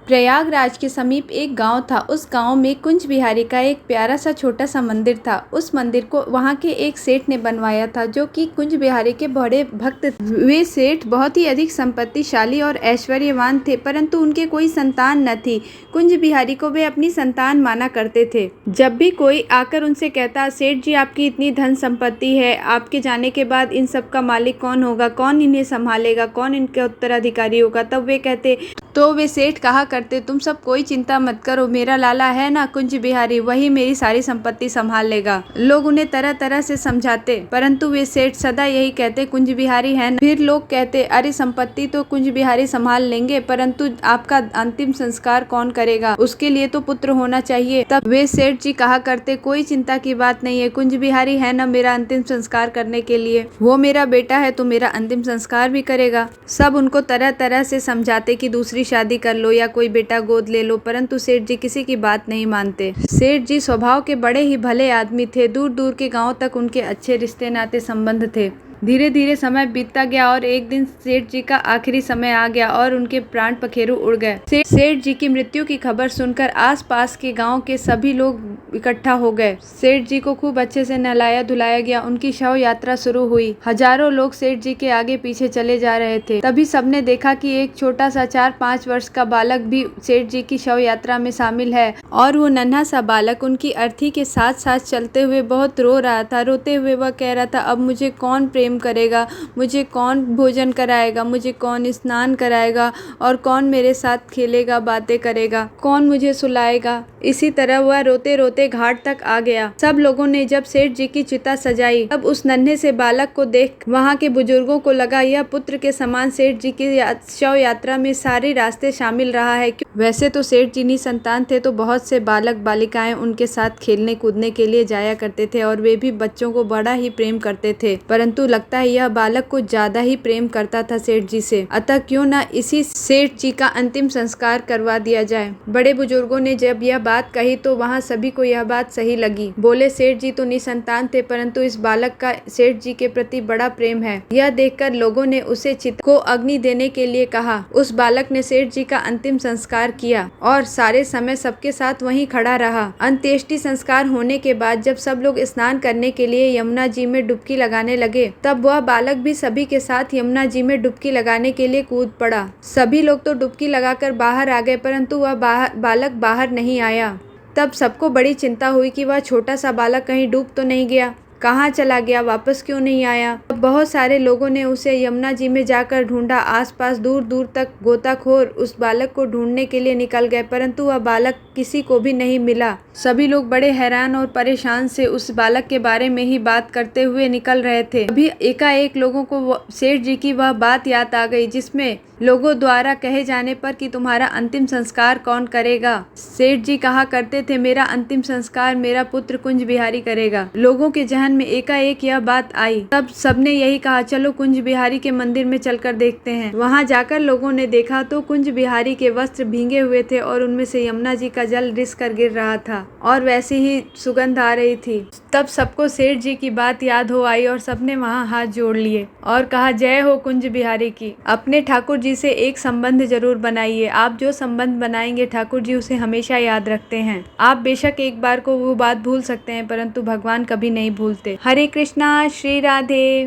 प्रयागराज के समीप एक गांव था। उस गांव में कुंज बिहारी का एक प्यारा सा छोटा सा मंदिर था। उस मंदिर को वहां के एक सेठ ने बनवाया था, जो कि कुंज बिहारी के बड़े भक्त थे। वे सेठ बहुत ही अधिक संपत्तिशाली और ऐश्वर्यवान थे, परंतु उनके कोई संतान न थी। कुंज बिहारी को वे अपनी संतान माना करते थे। जब भी कोई आकर उनसे कहता, सेठ जी आपकी इतनी धन संपत्ति है, आपके जाने के बाद इन सब का मालिक कौन होगा, कौन इन्हें संभालेगा, कौन इनका उत्तराधिकारी होगा, तब वे कहते, तो वे सेठ कहा करते, तुम सब कोई चिंता मत करो, मेरा लाला है ना कुंज बिहारी, वही मेरी सारी संपत्ति संभाल लेगा। लोग उन्हें तरह तरह से समझाते, परंतु वे सेठ सदा यही कहते, कुंज बिहारी है ना। फिर लोग कहते, अरे संपत्ति तो कुंज बिहारी संभाल लेंगे, परंतु आपका अंतिम संस्कार कौन करेगा, उसके लिए तो पुत्र होना चाहिए। तब वे सेठ जी कहा करते, कोई चिंता की बात नहीं है, कुंज बिहारी है ना मेरा अंतिम संस्कार करने के लिए, वो मेरा बेटा है तो मेरा अंतिम संस्कार भी करेगा। सब उनको तरह तरह से समझाते कि दूसरी शादी कर लो या कोई बेटा गोद ले लो, परंतु सेठ जी किसी की बात नहीं मानते। सेठ जी स्वभाव के बड़े ही भले आदमी थे। दूर दूर के गांव तक उनके अच्छे रिश्ते नाते संबंध थे। धीरे धीरे समय बीतता गया और एक दिन सेठ जी का आखिरी समय आ गया और उनके प्राण पखेरु उड़ गए। सेठ जी की मृत्यु की खबर सुनकर आसपास के गांव के सभी लोग इकट्ठा हो गए। सेठ जी को खूब अच्छे से नहलाया धुलाया गया। उनकी शव यात्रा शुरू हुई। हजारों लोग सेठ जी के आगे पीछे चले जा रहे थे। तभी सबने देखा कि एक छोटा सा 4-5 वर्ष का बालक भी सेठ जी की शव यात्रा में शामिल है, और वो नन्हा सा बालक उनकी अर्थी के साथ साथ चलते हुए बहुत रो रहा था। रोते हुए वह कह रहा था, अब मुझे कौन प्रेम करेगा, मुझे कौन भोजन कराएगा, मुझे कौन स्नान कराएगा, और कौन मेरे साथ खेलेगा, बातें करेगा, कौन मुझे सुलाएगा। इसी तरह वह रोते रोते घाट तक आ गया। सब लोगों ने जब सेठ जी की चिता सजाई, तब उस नन्हे से बालक को देख वहां के बुजुर्गों को लगा, यह पुत्र के समान सेठ जी की शव यात्रा में सारे रास्ते शामिल रहा है। वैसे तो सेठ जी निसंतान थे, तो बहुत से बालक बालिकाएं उनके साथ खेलने कूदने के लिए जाया करते थे, और वे भी बच्चों को बड़ा ही प्रेम करते थे। परंतु लगता है यह बालक को ज्यादा ही प्रेम करता था सेठ जी से, अतः क्यों न इसी सेठ जी का अंतिम संस्कार करवा दिया जाए। बड़े बुजुर्गों ने जब यह बात कही तो वहां सभी को यह बात सही लगी। बोले, सेठ जी तो निसंतान थे, परंतु इस बालक का सेठ जी के प्रति बड़ा प्रेम है। यह देखकर लोगों ने उसे चिता को अग्नि देने के लिए कहा। उस बालक ने सेठ जी का अंतिम संस्कार किया और सारे समय सबके साथ वहीं खड़ा रहा। अंत्येष्टि संस्कार होने के बाद जब सब लोग स्नान करने के लिए यमुना जी में डुबकी लगाने लगे, तब वह बालक भी सभी के साथ यमुना जी में डुबकी लगाने के लिए कूद पड़ा। सभी लोग तो डुबकी लगाकर बाहर आ गए, परंतु वह बालक बाहर नहीं आया। तब सबको बड़ी चिंता हुई कि वह छोटा सा बालक कहीं डूब तो नहीं गया, कहाँ चला गया, वापस क्यों नहीं आया। बहुत सारे लोगों ने उसे यमुना जी में जाकर ढूंढा। आसपास दूर दूर तक गोताखोर उस बालक को ढूंढने के लिए निकल गए, परंतु वह बालक किसी को भी नहीं मिला। सभी लोग बड़े हैरान और परेशान से उस बालक के बारे में ही बात करते हुए निकल रहे थे। अभी एकाएक लोगों को सेठ जी की वह बात याद आ गई, जिसमें लोगों द्वारा कहे जाने पर कि तुम्हारा अंतिम संस्कार कौन करेगा। सेठ जी कहा करते थे, मेरा अंतिम संस्कार मेरा पुत्र कुंज बिहारी करेगा। लोगों के जहन में एकाएक यह बात आई। तब सबने यही कहा, चलो कुंज बिहारी के मंदिर में चलकर देखते हैं। वहां जाकर लोगों ने देखा तो कुंज बिहारी के वस्त्र भींगे हुए थे और उनमें से यमुना जी का जल रिस कर गिर रहा था और वैसी ही सुगंध आ रही थी। तब सबको सेठ जी की बात याद हो आई और सबने वहां हाथ जोड़ लिए और कहा, जय हो कुंज बिहारी की। अपने ठाकुर जी से एक संबंध जरूर बनाइए। आप जो संबंध बनाएंगे ठाकुर जी उसे हमेशा याद रखते हैं। आप बेशक एक बार को वो बात भूल सकते हैं, परंतु भगवान कभी नहीं भूलते। हरे कृष्णा, श्री राधे।